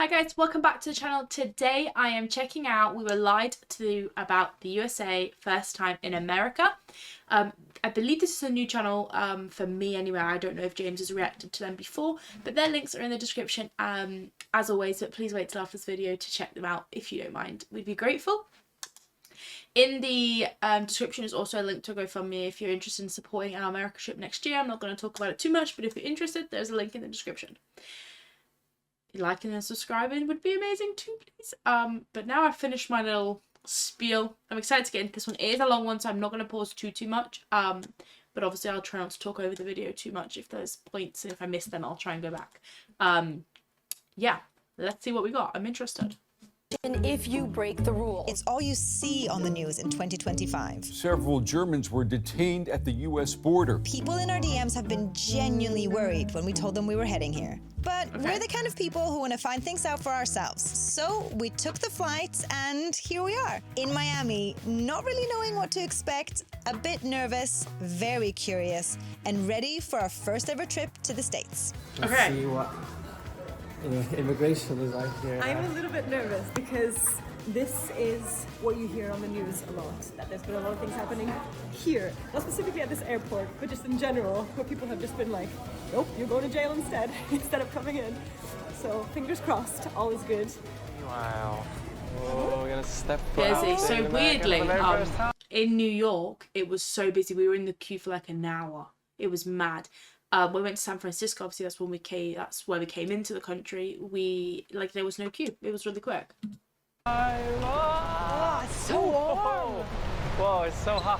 guys, welcome back to the channel. Today I am checking out We Were Lied to About the USA First Time in America. I believe this is a new channel for me anyway. I don't know if James has reacted to them before, but their links are in the description as always, but please wait till after this video to check them out if you don't mind. We'd be grateful. In the description is also a link to a GoFundMe if you're interested in supporting our America trip next year. I'm not going to talk about it too much, but if you're interested, there's a link in the description. Liking and subscribing would be amazing too, please. But now I've finished my little spiel. I'm excited to get into this one. It is a long one, so I'm not going to pause too much. But obviously I'll try not to talk over the video too much if there's points, and if I miss them, I'll try and go back. Yeah, let's see what we got. I'm interested. And if you break the rule. It's all you see on the news in 2025. Several Germans were detained at the U.S. border. People in our DMs have been genuinely worried when we told them we were heading here. But we're the kind of people who want to find things out for ourselves. So we took the flight and here we are in Miami, not really knowing what to expect, a bit nervous, very curious, and ready for our first ever trip to the States. Let's see what immigration is like here. I'm a little bit nervous because this is what you hear on the news a lot, that there's been a lot of things happening here, not specifically at this airport, but just in general, where people have just been like, nope, you're going to jail instead of coming in. So fingers crossed, always good. Wow. Oh, we're gonna step busy. out So weirdly, in New York, it was so busy. We were in the queue for like an hour. It was mad. We went to San Francisco, obviously that's when we came, that's where we came into the country. There was no queue. It was really quick. Oh, it's so warm. Whoa, it's so hot.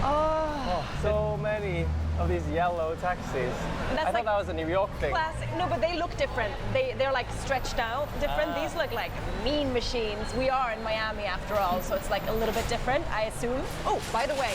Oh, so many of these yellow taxis. I thought that was a New York thing. Classic. No, but they look different. They're like stretched out different. These look like mean machines. We are in Miami after all, so it's like a little bit different, I assume. Oh, by the way,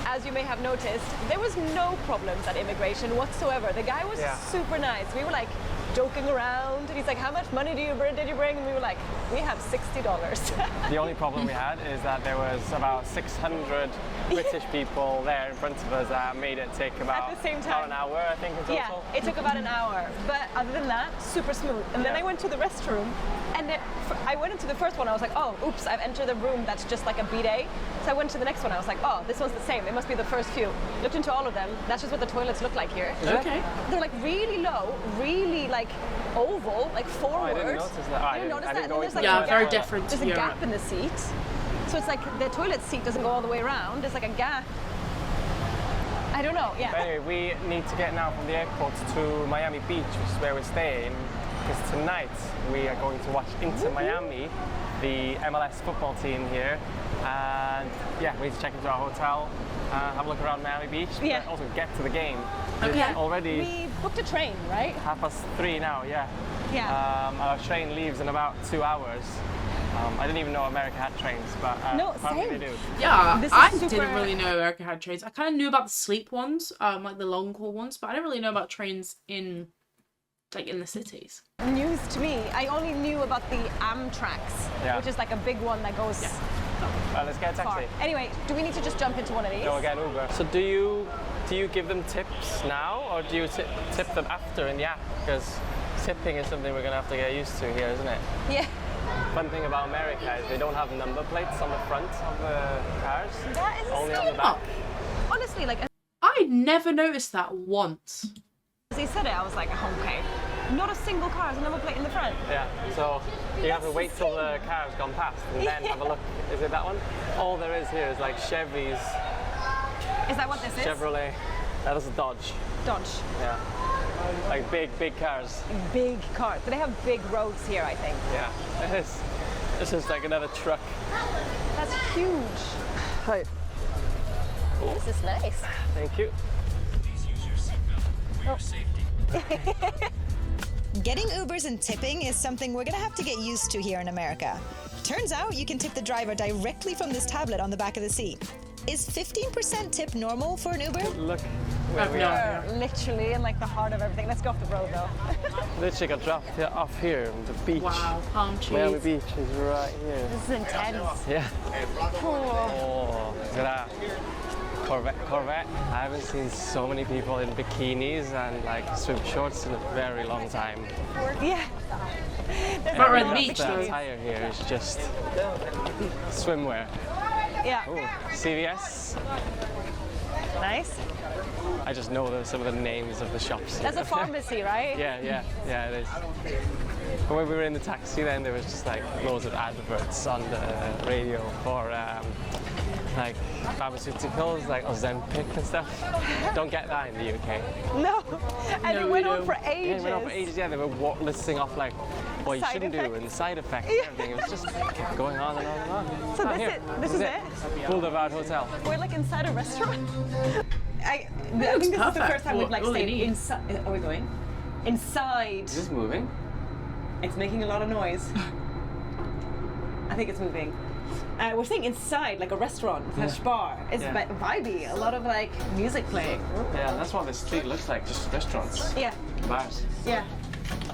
as you may have noticed, there was no problems at immigration whatsoever. The guy was super nice. We were like joking around, and he's like, how much money did you bring? And we were like, we have $60. The only problem we had is that there was about 600 British people there in front of us that made it take about, at the same time, about an hour, I think, in total. Yeah, it took about an hour. But other than that, super smooth. And then I went to the restroom, and I went into the first one. I was like, oh, oops, I've entered a room that's just like a bidet. So I went to the next one. I was like, oh, this one's the same. It must be the first few. Looked into all of them. That's just what the toilets look like here. Okay. They're like really low, really like oval, like forward. Oh, I didn't notice that. I didn't notice that. And there's like yeah, very different. There's a gap in the seat. So it's like the toilet seat doesn't go all the way around. There's like a gap. I don't know, yeah. But anyway, we need to get now from the airport to Miami Beach, which is where we're staying, because tonight we are going to watch Inter Miami, the MLS football team here. And yeah, we need to check into our hotel, have a look around Miami Beach, but also get to the game. Okay. Already we booked a train, right? 3:30 now, yeah. Yeah. Our train leaves in about 2 hours. I didn't even know America had trains, but apparently they do. Yeah, I didn't really know America had trains. I kind of knew about the sleep ones, like the long haul ones, but I didn't really know about trains in the cities. News to me. I only knew about the Amtraks, which is like a big one that goes Let's get a taxi. far. Anyway, do we need to just jump into one of these? No, get an Uber. So do you give them tips now, or do you tip them after in the app? Because tipping is something we're going to have to get used to here, isn't it? Yeah. Fun thing about America is they don't have number plates on the front of the cars. That is only on the back. Honestly, like I never noticed that once. As he said it, I was like, okay. Not a single car has a number plate in the front. Yeah, so you have to wait till the car's gone past and then have a look. Is it that one? All there is here is like Chevys. Is that what this is? Chevrolet. That is a Dodge. Dodge. Yeah. Like big cars. Big cars. But they have big roads here, I think. Yeah, it is. This is like another truck. That's huge. Hi. Oh. This is nice. Thank you. Please use your seatbelt for your safety. Getting Ubers and tipping is something we're going to have to get used to here in America. Turns out you can tip the driver directly from this tablet on the back of the seat. Is 15% tip normal for an Uber? Look where we are. Literally in like the heart of everything. Let's go off the road though. Literally got dropped off here on the beach. Wow, palm trees. Miami Beach is right here. This is intense. Yeah. Oh. Look at that. Corvette. I haven't seen so many people in bikinis and like swim shorts in a very long time. Yeah. Right around the beach, The though. attire here is just swimwear. Yeah. Oh, CVS. Nice. I just know some of the names of the shops. That's a pharmacy, right? Yeah, it is. But when we were in the taxi then, there was just like loads of adverts on the radio for like pharmaceuticals, like Ozempic and stuff. Don't get that in the UK. No. And No, it went we on don't. for Yeah, ages. it went on for ages. Yeah, they were listing off like what you Side shouldn't do effects. and side effects and everything. It was just kept going on and on and on. So Oh, this here. this is it? Boulevard Hotel. We're like inside a restaurant. I think this is the perfect first time we've like for what they stayed need. inside. Are we going? Inside. Is this moving? It's making a lot of noise. I think it's moving. We're staying inside, like a restaurant, slash bar. It's Yeah. vibey. A lot of like music playing. Yeah, that's what the street looks like. Just restaurants, Yeah, bars. yeah.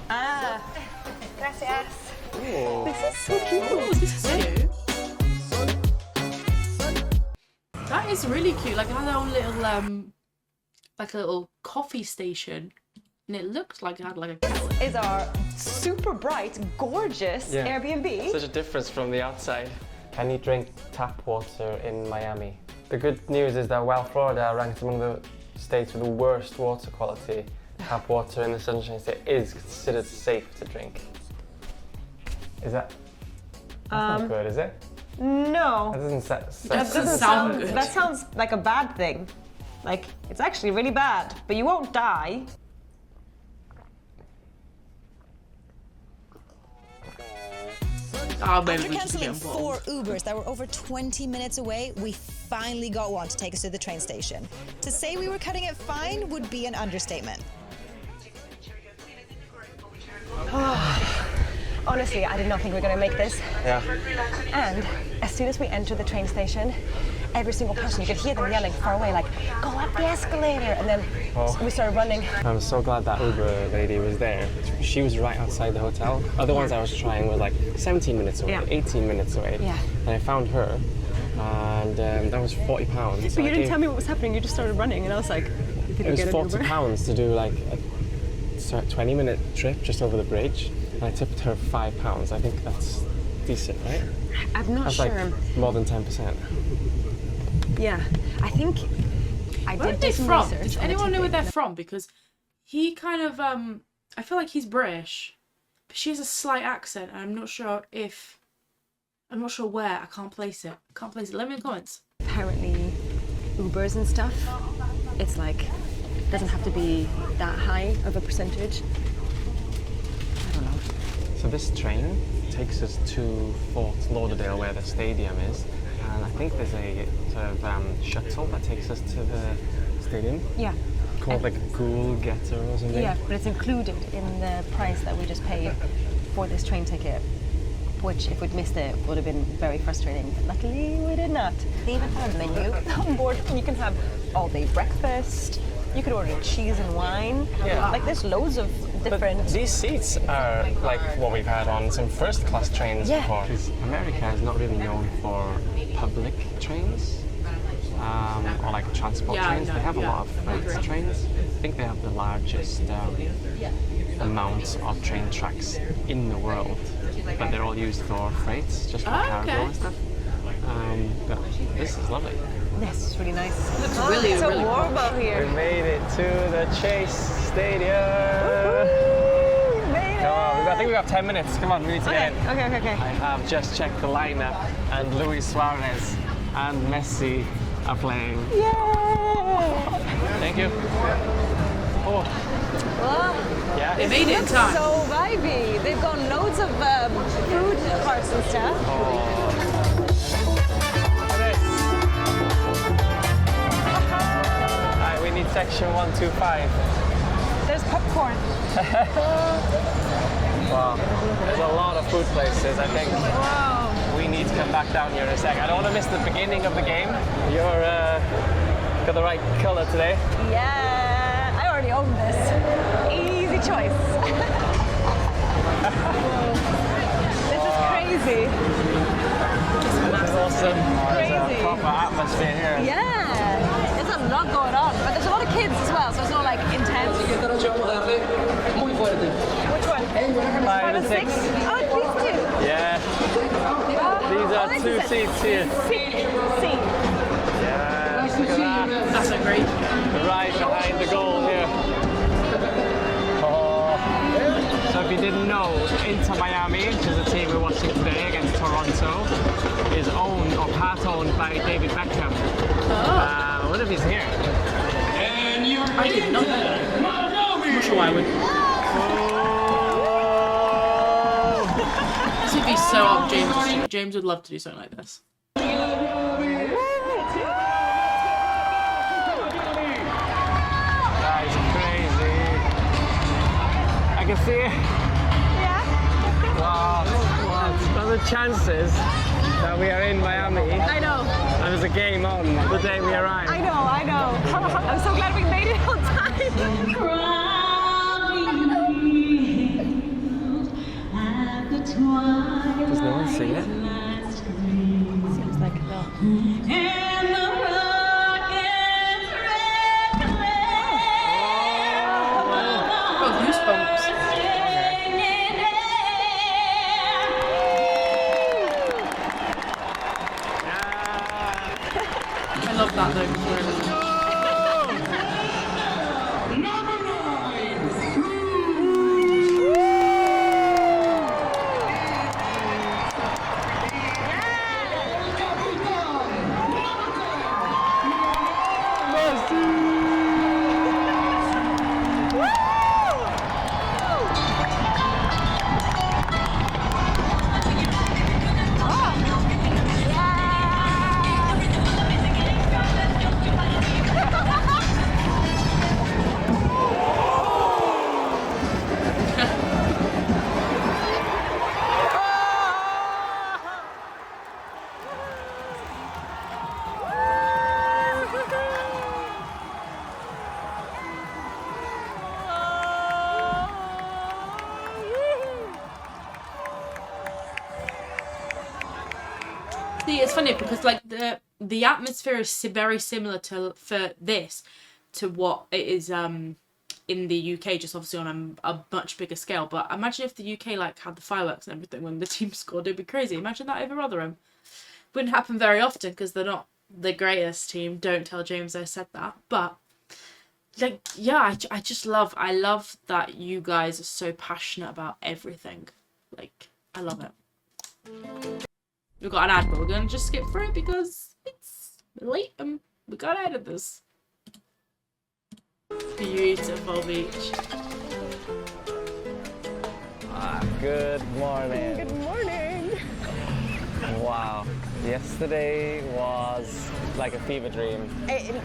Ah, gracias. Oh. This is so cute. Oh, this is cute. That is really cute. Like it had a own little like a little coffee station, and it looked like it had like a kettle. Is our super bright, gorgeous Yeah. Airbnb. Such a difference from the outside. Can you drink tap water in Miami? The good news is that while Florida ranked among the states with the worst water quality, tap water in the Sunshine State is considered safe to drink. Is that? That's not good, is it? No, That doesn't That doesn't sound good. That sounds like a bad thing. Like it's actually really bad, but you won't die. Oh, maybe After we just get cancelling involved. 4 Ubers that were over 20 minutes away, we finally got one to take us to the train station. To say we were cutting it fine would be an understatement. Honestly, I did not think we were going to make this. Yeah. And as soon as we entered the train station, every single person, you could hear them yelling far away, like, go up the escalator. And then we started running. I'm so glad that Uber lady was there. She was right outside the hotel. Other ones I was trying were like 17 minutes away, Yeah. 18 minutes away. Yeah. And I found her, and that was £40. But you didn't tell me what was happening, you just started running, and I was like, did It we was get an Uber? £40 to do like a 20-minute trip just over the bridge. And I tipped her £5. I think that's decent, right? I'm not That's sure. like more than 10%. Yeah, I think I Where are did they do some from? research. Does on the anyone know where ticket. they're from? Because he kind of I feel like he's British, but she has a slight accent, and I'm not sure where. I can't place it. Let me know in the comments. Apparently, Ubers and stuff, it's like, doesn't have to be that high of a percentage. I don't know. So this train takes us to Fort Lauderdale, where the stadium is, and I think there's a sort of shuttle that takes us to the stadium Yeah. called like Ghoul Getter or something. Yeah, but it's included in the price that we just paid for this train ticket, which if we'd missed it would have been very frustrating. Luckily, we did not. They even have a menu on board. You can have all-day breakfast. You could order cheese and wine. Yeah. Like there's loads of different. But these seats are like what we've had on some first-class trains Yeah. before. 'Cause America is not really known for public trains or like transport Yeah, I trains. know, They have a yeah, lot of I freight agree. trains. I think they have the largest amount of train tracks in the world, but they're all used for freight, just for cargo okay. and stuff. But this is lovely. This is really nice. Looks really, so really warm out We here. made it to the Chase Stadium. Made Come on, I think we have 10 minutes. Come on, we need to get in. Okay. I have just checked the lineup, and Luis Suarez and Messi are playing. Yay! Thank you. Oh, Well, yeah. They made it in looks time. so vibey. They've got loads of food carts and stuff. Alright, we need section 125. There's popcorn. Wow. There's a lot of food places, I think. Wow. We need to come back down here in a sec. I don't want to miss the beginning of the game. You're got the right colour today. Yeah, I already own this. Easy choice. This is crazy. This is awesome. There's a Crazy. proper atmosphere here. Yeah, there's a lot going on, but there's a lot of kids as well, so it's not like intense. Which one? 5 and 6. Oh, two seats here. Yes, look at that. That's a great. Right behind the goal here. Oh. So if you didn't know, Inter Miami, which is the team we're watching today against Toronto, is owned or part owned by David Beckham. I wonder if he's here. I did not know that. I'm not sure why I would. This would be so up James. James would love to do something like this. That is crazy. I can see it. Yeah. Wow. What are the chances that we are in Miami I know. and there's a game on the day we arrive? I know. I'm so glad we made it on time. Does no one see it? Seems like no. Oh, goosebumps. I love that though. See, it's funny because like the atmosphere is very similar to what it is in the UK, just obviously on a much bigger scale. But imagine if the UK like had the fireworks and everything when the team scored, it'd be crazy. Imagine that over Rotherham. Wouldn't happen very often because they're not the greatest team. Don't tell James I said that. But like, yeah, I love that you guys are so passionate about everything. Like, I love it. We've got an ad, but we're going to just skip through it because it's late and we got to edit this. Beautiful beach. Good morning. Good morning. Wow. Yesterday was like a fever dream.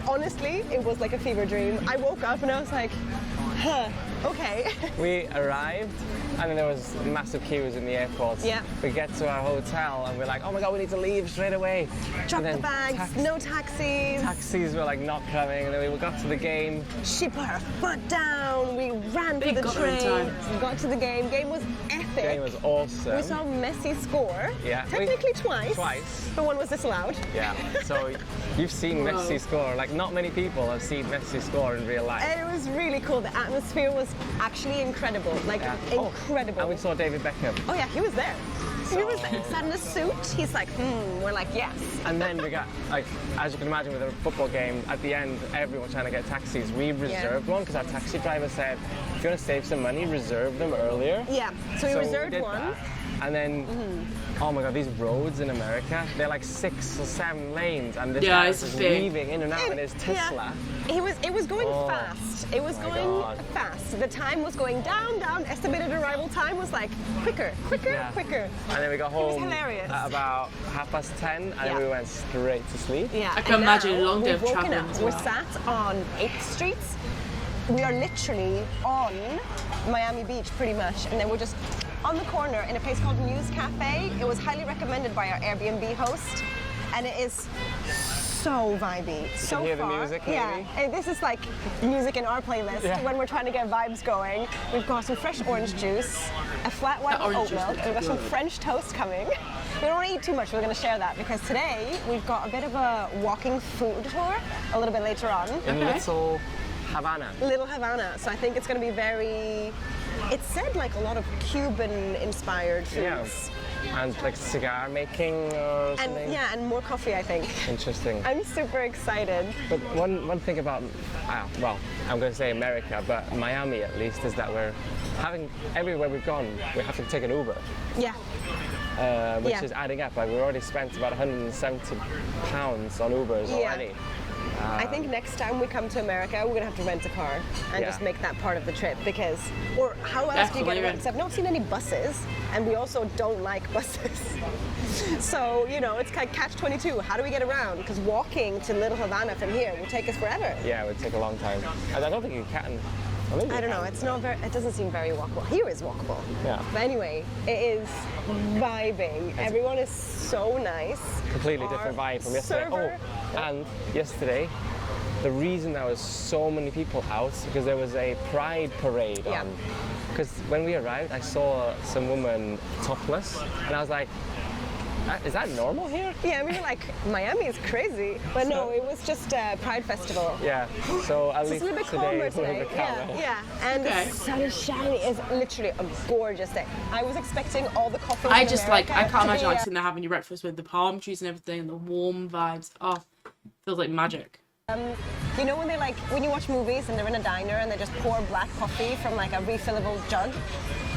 Honestly, it was like a fever dream. I woke up and I was like, huh, okay. We arrived and then there was massive queues in the airport. Yeah. We get to our hotel and we're like, oh my god, we need to leave straight away. Drop And the then bags, no taxis. Taxis were like not coming, and then we got to the game. She put her foot down. We ran They to the got there in train. time. We got to the game. Game was epic. The game was awesome. We saw Messi score. Yeah. Technically twice. Twice. But one was disallowed. Yeah. So you've seen Messi score. Like not many people have seen Messi score in real life. And it was really cool. The atmosphere was actually incredible. Like incredible. And we saw David Beckham. Oh yeah, he was there. He was there. He sat in a suit. He's like, We're like, yes. And then we got, like, as you can imagine with a football game, at the end, everyone trying to get taxis. We reserved one because our taxi driver said, if you want to save some money, reserve them earlier. Yeah. So we reserved did one. that. And then, oh my god, these roads in America, they're like 6 or 7 lanes, and this guy it's is big. weaving in and out in his Tesla. Yeah. It was going Oh, fast. It was my going God. fast. The time was going down. Estimated arrival time was like quicker. Yeah. And then we got was home hilarious. at about 10:30, and Yeah. we went straight to sleep. Yeah. I can and imagine now a long day of we've woken travelling up. as We're well. sat on 8th Street. We are literally on Miami Beach pretty much, and then we're just on the corner in a place called Muse Cafe. It was highly recommended by our Airbnb host, and it is so vibey. So hear the far. music, yeah, maybe? and this is like music in our playlist Yeah. when we're trying to get vibes going. We've got some fresh orange juice, a flat white That orange oat juice milk, looks and we've got some good. French toast coming. We don't want to eat too much, we're going to share that because today we've got a bit of a walking food tour a little bit later on. In Okay. Little Havana. Little Havana, so I think it's going to be very It said like a lot of Cuban-inspired foods. Yeah. And like cigar making or something. And yeah, and more coffee, I think. Interesting. I'm super excited. But one thing about, well, I'm going to say America, but Miami at least, is that we're having, everywhere we've gone, we have to take an Uber. Yeah. Which is adding up. Like, we already spent about £170 on Ubers already. I think next time we come to America, we're gonna have to rent a car and just make that part of the trip, because, or how else do you get around? Because I've not seen any buses, and we also don't like buses. So, you know, it's kind of catch-22. How do we get around? Because walking to Little Havana from here will take us forever. Yeah, it would take a long time. And I don't think you can. I don't know, it's not very, it doesn't seem very walkable. Here is walkable. Yeah. But anyway, it is vibing. Everyone is so nice. Completely different vibe from yesterday. Server. Oh, and yesterday, the reason there was so many people out because there was a pride parade on. Because when we arrived, I saw some woman topless, and I was like, is that normal here? Yeah, we were like, Miami is crazy. But no, it was just a Pride Festival. Yeah, so at least It's a little bit today, calmer a little today. bit calmer. Yeah. And the sun is shining. It's literally a gorgeous day. I was expecting all the coffee. I just like, I can't imagine like sitting there having your breakfast with the palm trees and everything and the warm vibes. Oh, feels like magic. You know when they like, when you watch movies and they're in a diner and they just pour black coffee from like a refillable jug?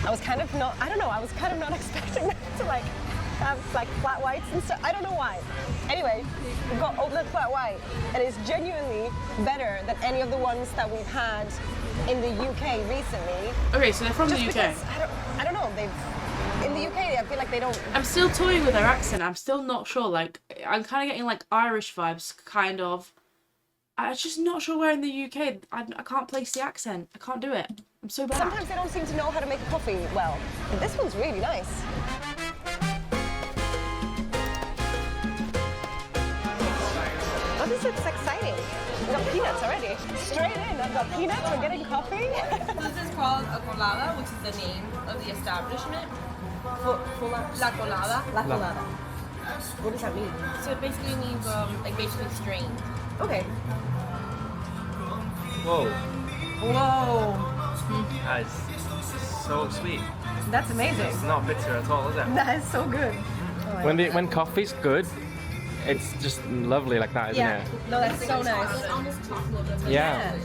I was kind of not, I don't know, I was kind of not expecting them to like have like flat whites and stuff. I don't know why. Anyway, we've got oat milk flat white, and it's genuinely better than any of the ones that we've had in the UK recently. Okay, so they're from Just the UK. because, I don't know, in the UK I feel like they don't. I'm still toying with their accent. I'm still not sure. Like, I'm kind of getting like Irish vibes, kind of. I'm just not sure where in the UK. I can't place the accent. I can't do it. I'm so bad. Sometimes they don't seem to know how to make coffee well. But this one's really nice. Oh, this looks exciting. We've got peanuts already. Straight in, I've got peanuts, we're getting coffee. This is called a colada, which is the name of the establishment. La colada. La colada. What does that mean? So it basically means like basically strained. Okay. Whoa, Whoa. that's so sweet. That's amazing. It's not bitter at all, is it? That is so good. When coffee's good, it's just lovely like that, isn't Yeah. it? No, that's so nice. It's almost chocolate. Yeah.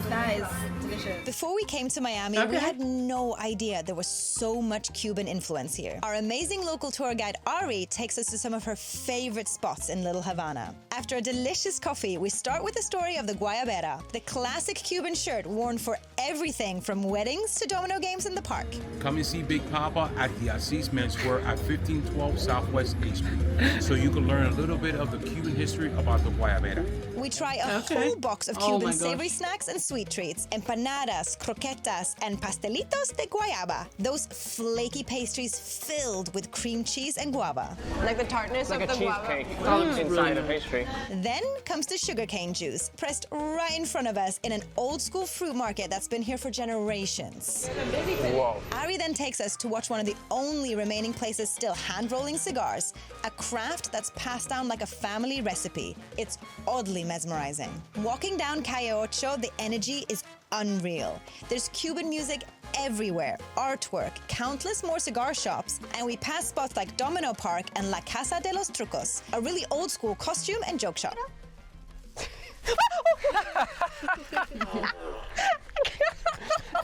That is delicious. Before we came to Miami, we had no idea there was so much Cuban influence here. Our amazing local tour guide Ari takes us to some of her favorite spots in Little Havana. After a delicious coffee, we start with the story of the guayabera, the classic Cuban shirt worn for everything from weddings to domino games in the park. Come and see Big Papa at the Assis Menswear at 1512 Southwest 8th Street, so you can learn a little bit of the Cuban history about the guayabera. We try a whole box of Oh Cuban my savory gosh. snacks and sweet treats, empanadas, croquetas, and pastelitos de guayaba. Those flaky pastries filled with cream cheese and guava. Like the tartness Like a of the cheesecake guava. inside a pastry. Then comes the sugarcane juice, pressed right in front of us in an old-school fruit market that's been here for generations. Whoa. Ari then takes us to watch one of the only remaining places still hand-rolling cigars, a craft that's passed down like a family recipe. It's oddly mesmerizing. Walking down Calle Ocho, the energy is unreal. There's Cuban music everywhere, artwork, countless more cigar shops, and we pass spots like Domino Park and La Casa de los Trucos, a really old-school costume and joke shop.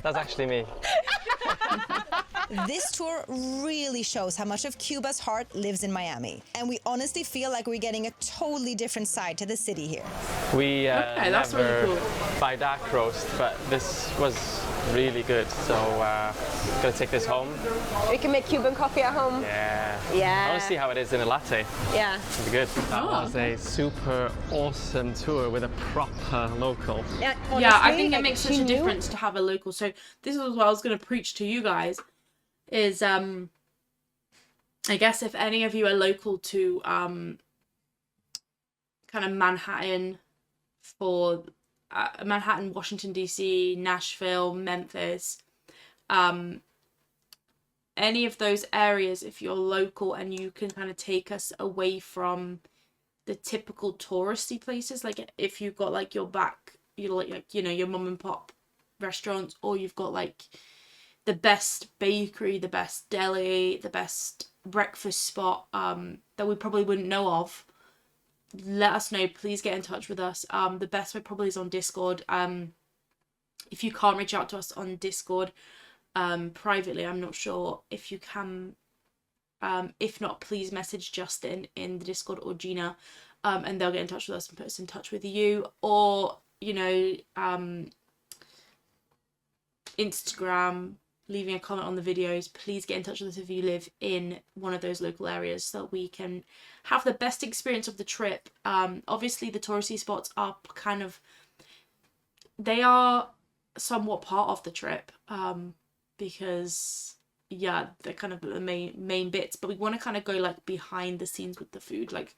That's actually me. This tour really shows how much of Cuba's heart lives in Miami, and we honestly feel like we're getting a totally different side to the city here. We that's never really cool. buy dark roast, but this was really good. So gonna take this home. We can make Cuban coffee at home. Yeah. Yeah. I want to see how it is in a latte. Yeah. It'll be good. That was a super awesome tour with a proper local. Yeah, Yeah, I honestly, think it like, makes she such a knew- difference to have a local. So this is what I was going to preach to you guys is I guess if any of you are local to kind of Manhattan for Manhattan, Washington DC, Nashville, Memphis, any of those areas, if you're local and you can kind of take us away from the typical touristy places, like if you've got like your back, you know, your mum and pop restaurants, or you've got like the best bakery, the best deli, the best breakfast spot that we probably wouldn't know of, let us know. Please get in touch with us. The best way probably is on Discord. If you can't reach out to us on Discord privately, I'm not sure if you can. If not, please message Justin in the Discord or Gina, and they'll get in touch with us and put us in touch with you. Or, you know, Instagram, leaving a comment on the videos. Please get in touch with us if you live in one of those local areas so that we can have the best experience of the trip. Obviously the touristy spots are kind of, they are somewhat part of the trip, because yeah, they're kind of the main bits, but we want to kind of go like behind the scenes with the food. Like,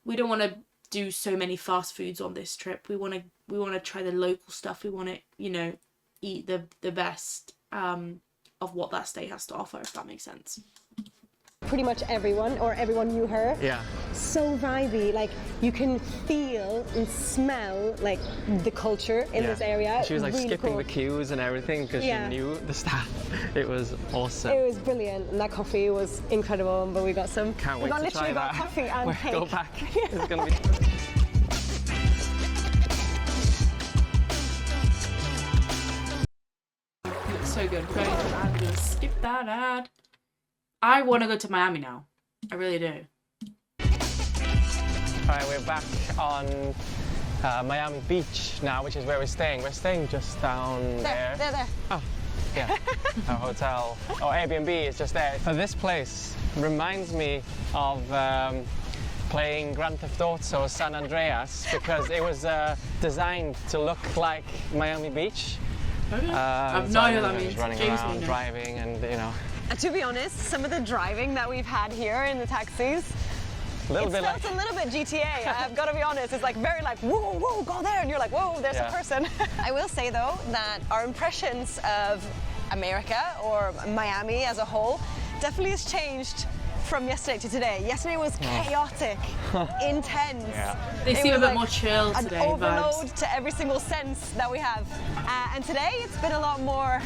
we don't want to do so many fast foods on this trip. We want to try the local stuff. We want to, you know, eat the best of what that state has to offer, if that makes sense. Pretty much everyone, or everyone knew her. Yeah. So vibey, like you can feel and smell like the culture in this area. She was like really skipping cool. the queues and everything because she knew the staff. It was awesome. It was brilliant, and that coffee was incredible. But we got some. Can't wait we got to literally try got that. coffee and We'll cake. go back. It's gonna be. So good. We're going to an ad. I'm gonna skip that ad. I want to go to Miami now. I really do. Alright, we're back on Miami Beach now, which is where we're staying. We're staying just down there. There. Oh, yeah. Our hotel or Airbnb is just there. So this place reminds me of playing Grand Theft Auto San Andreas because it was designed to look like Miami Beach. I've no idea what that means. Just running James around, may know. driving, and you know. To be honest, some of the driving that we've had here in the taxis, A little it bit felt like a little bit GTA. I've got to be honest. It's like very like whoa, whoa, go there, and you're like whoa, there's a person. I will say though that our impressions of America or Miami as a whole definitely has changed from yesterday to today. Yesterday was chaotic, intense. They It seem a was bit like more chill an today. overload Vibes. to every single sense that we have, and today it's been a lot more.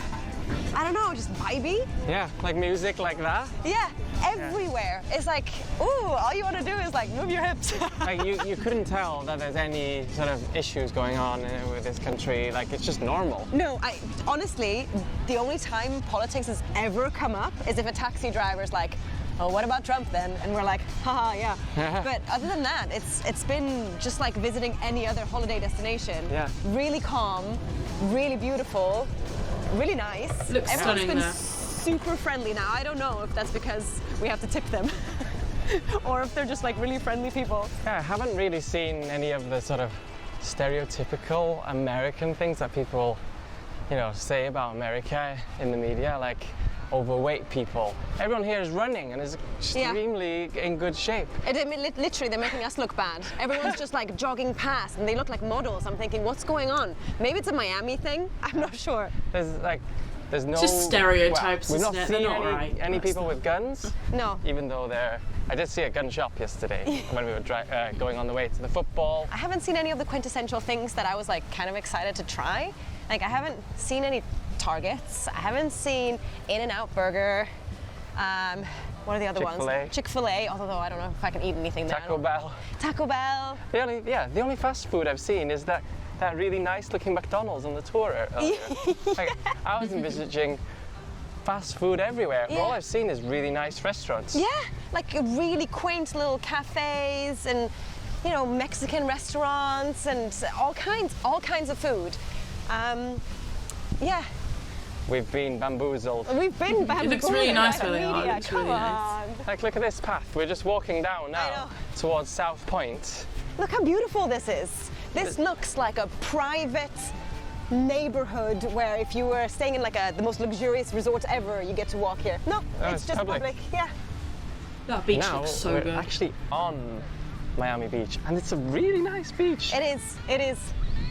I don't know, just vibey. yeah, like music like that. Yeah, everywhere. It's like, ooh, all you want to do is like move your hips. Like you couldn't tell that there's any sort of issues going on with this country. Like it's just normal. No, honestly, the only time politics has ever come up is if a taxi driver's like, oh, what about Trump then? And we're like, haha, yeah. But other than that, it's been just like visiting any other holiday destination. Yeah. Really calm, really beautiful, really nice. Looks Everyone's stunning been there. super friendly now. I don't know if that's because we have to tip them or if they're just like really friendly people. Yeah, I haven't really seen any of the sort of stereotypical American things that people, you know, say about America in the media, like overweight people. Everyone here is running and is extremely in good shape. Literally, they're making us look bad. Everyone's just like jogging past and they look like models. I'm thinking, what's going on? Maybe it's a Miami thing. I'm not sure. There's no... Just stereotypes, Well, we've not isn't it? seen They're not right. any people with guns. No. Even though I did see a gun shop yesterday when we were going on the way to the football. I haven't seen any of the quintessential things that I was like kind of excited to try. Like I haven't seen any Targets. I haven't seen In-N-Out Burger. What are the other Chick-fil-A. ones? Chick-fil-A, although I don't know if I can eat anything there. Taco Bell. Taco Bell. The only fast food I've seen is that really nice looking McDonald's on the tour earlier. Like, I was envisaging fast food everywhere. But all I've seen is really nice restaurants. Yeah, like really quaint little cafes and, you know, Mexican restaurants and all kinds of food. Yeah. We've been bamboozled. We've been bamboozled. It looks really nice by the where they are. media. It looks Come really on. nice. Like, look at this path. We're just walking down I know. now towards South Point. Look how beautiful this is. This looks like a private neighborhood where if you were staying in like the most luxurious resort ever, you get to walk here. No, it's just public. Yeah. That beach Now looks so we're good. actually on Miami Beach, and it's a really nice beach. It is. It is.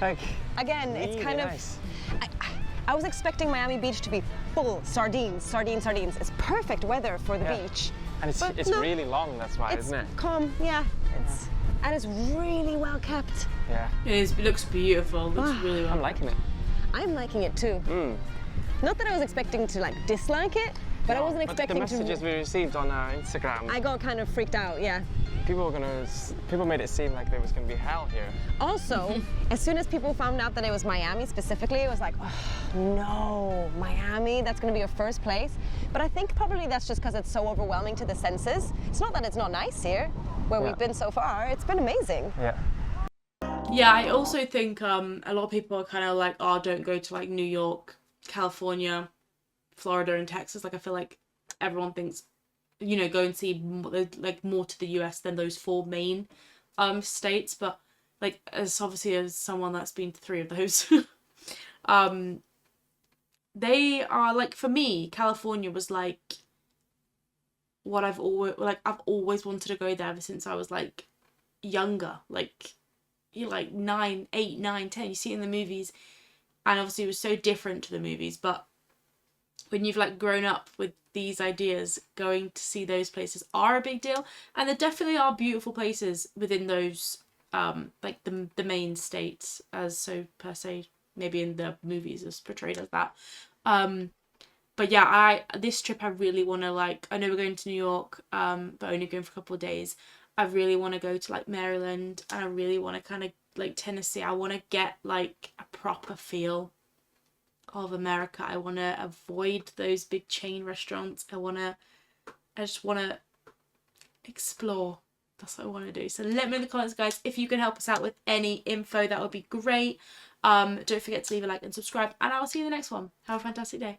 Like, Again, really it's kind nice. of. I was expecting Miami Beach to be full sardines. It's perfect weather for the beach. And But it's no, really long, that's why, It's isn't it? calm, yeah. And it's really well kept. Yeah. It looks beautiful. It looks really well. I'm liking it. I'm liking it too. Not that I was expecting to like dislike it, but I wasn't But the expecting messages to. we received on Instagram, I got kind of freaked out, yeah. people made it seem like there was gonna be hell here. Also, as soon as people found out that it was Miami specifically, it was like, oh no, Miami, that's gonna be your first place. But I think probably that's just because it's so overwhelming to the senses. It's not that it's not nice here, where we've been so far. It's been amazing. Yeah. Yeah, I also think a lot of people are kind of like, oh, don't go to like New York, California, Florida, and Texas. Like I feel like everyone thinks, you know, go and see like more to the US than those 4 main states. But like as obviously as someone that's been to 3 of those, they are like, for me, California was like what I've always wanted to go there ever since I was like younger, like you're like 9, 8, 9, 10. You see it in the movies, and obviously it was so different to the movies, but when you've like grown up with these ideas, going to see those places are a big deal. And there definitely are beautiful places within those like the main states, as so per se maybe in the movies is portrayed as that. But yeah, this trip I really want to, like, I know we're going to New York, but only going for a couple of days. I really want to go to like Maryland, and I really want to kind of like Tennessee. I want to get like a proper feel of America. I want to avoid those big chain restaurants. I just want to explore. That's what I want to do. So let me know in the comments, guys, if you can help us out with any info. That would be great. Don't forget to leave a like and subscribe, and I will see you in the next one. Have a fantastic day.